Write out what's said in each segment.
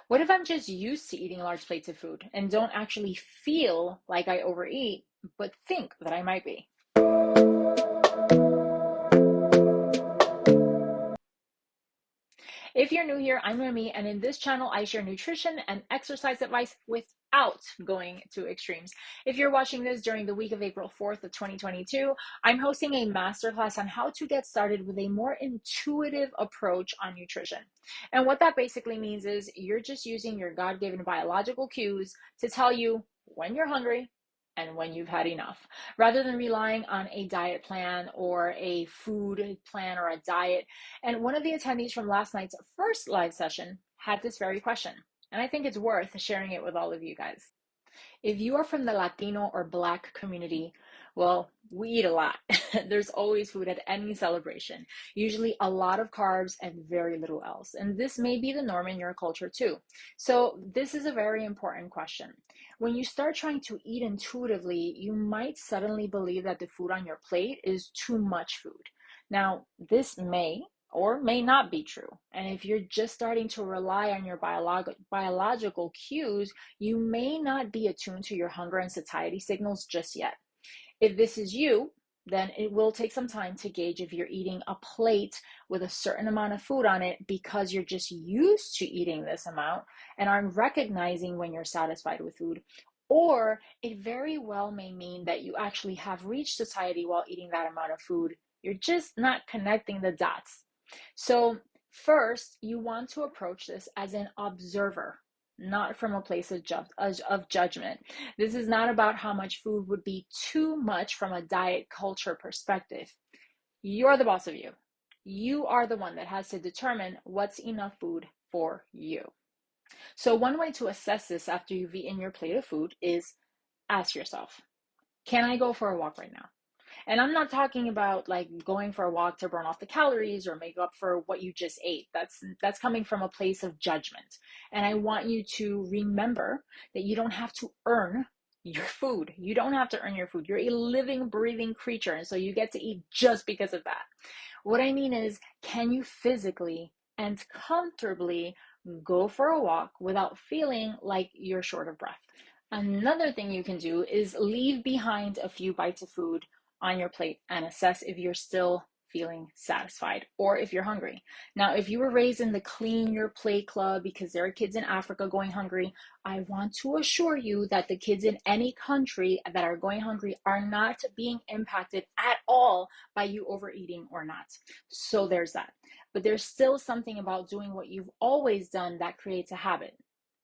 What if I'm just used to eating large plates of food and don't actually feel like I overeat, but think that I might be? If you're new here, I'm Remy, and in this channel, I share nutrition and exercise advice without going to extremes. If you're watching this during the week of April 4th of 2022, I'm hosting a masterclass on how to get started with a more intuitive approach on nutrition. And what that basically means is you're just using your God-given biological cues to tell you when you're hungry and when you've had enough, rather than relying on a diet plan or a food plan or a diet. And one of the attendees from last night's first live session had this very question, and I think it's worth sharing it with all of you guys. If you are from the Latino or Black community, well, we eat a lot. There's always food at any celebration, usually a lot of carbs and very little else. And this may be the norm in your culture too. So, this is a very important question. When you start trying to eat intuitively, you might suddenly believe that the food on your plate is too much food. Now, this may or may not be true. And if you're just starting to rely on your biological cues, you may not be attuned to your hunger and satiety signals just yet. If this is you, then it will take some time to gauge if you're eating a plate with a certain amount of food on it because you're just used to eating this amount and aren't recognizing when you're satisfied with food. Or it very well may mean that you actually have reached satiety while eating that amount of food. You're just not connecting the dots. So, first, you want to approach this as an observer, not from a place of judgment. This is not about how much food would be too much from a diet culture perspective. You're the boss of you. You are the one that has to determine what's enough food for you. So, one way to assess this after you've eaten your plate of food is ask yourself, can I go for a walk right now? And I'm not talking about like going for a walk to burn off the calories or make up for what you just ate. That's coming from a place of judgment. And I want you to remember that you don't have to earn your food. You don't have to earn your food. You're a living, breathing creature. And so you get to eat just because of that. What I mean is, can you physically and comfortably go for a walk without feeling like you're short of breath? Another thing you can do is leave behind a few bites of food on your plate and assess if you're still feeling satisfied or if you're hungry. Now, if you were raised in the clean your plate club because there are kids in Africa going hungry, I want to assure you that the kids in any country that are going hungry are not being impacted at all by you overeating or not. So there's that. But there's still something about doing what you've always done that creates a habit.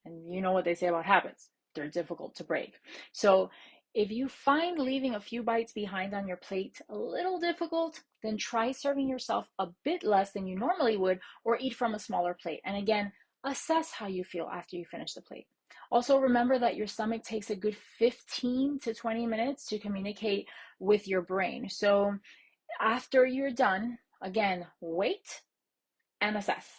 And you know what they say about habits, they're difficult to break. So if you find leaving a few bites behind on your plate a little difficult, then try serving yourself a bit less than you normally would or eat from a smaller plate. And again, assess how you feel after you finish the plate. Also, remember that your stomach takes a good 15 to 20 minutes to communicate with your brain. So after you're done, again, wait and assess.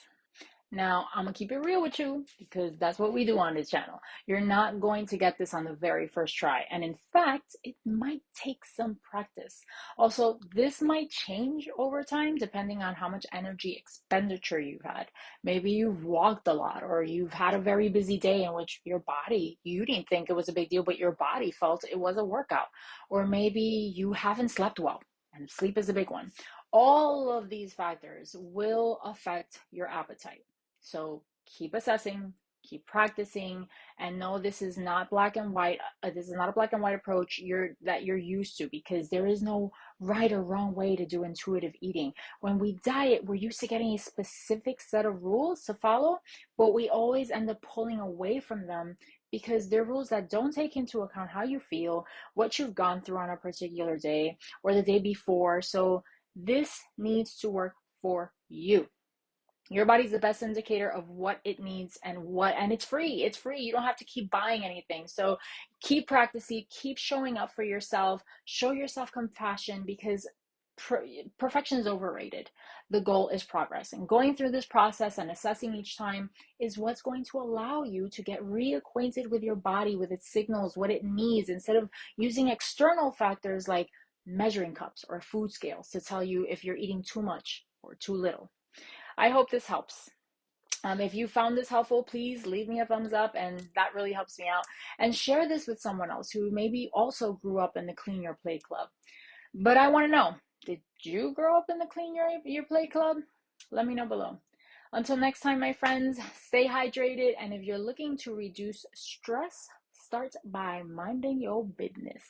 Now, I'm gonna keep it real with you because that's what we do on this channel. You're not going to get this on the very first try. And in fact, it might take some practice. Also, this might change over time depending on how much energy expenditure you've had. Maybe you've walked a lot or you've had a very busy day in which your body, you didn't think it was a big deal, but your body felt it was a workout. Or maybe you haven't slept well, and sleep is a big one. All of these factors will affect your appetite. So keep assessing, keep practicing, and know this is not black and white. This is not a black and white approach that you're used to, because there is no right or wrong way to do intuitive eating. When we diet, we're used to getting a specific set of rules to follow, but we always end up pulling away from them because they're rules that don't take into account how you feel, what you've gone through on a particular day or the day before. So this needs to work for you. Your body's the best indicator of what it needs and it's free. It's free. You don't have to keep buying anything. So keep practicing, keep showing up for yourself, show yourself compassion, because perfection is overrated. The goal is progress. And going through this process and assessing each time is what's going to allow you to get reacquainted with your body, with its signals, what it needs, instead of using external factors like measuring cups or food scales to tell you if you're eating too much or too little. I hope this helps. If you found this helpful, please leave me a thumbs up, and that really helps me out. And share this with someone else who maybe also grew up in the Clean Your Plate Club. But I want to know, did you grow up in the Clean Your Plate Club? Let me know below. Until next time, my friends, stay hydrated. And if you're looking to reduce stress, start by minding your business.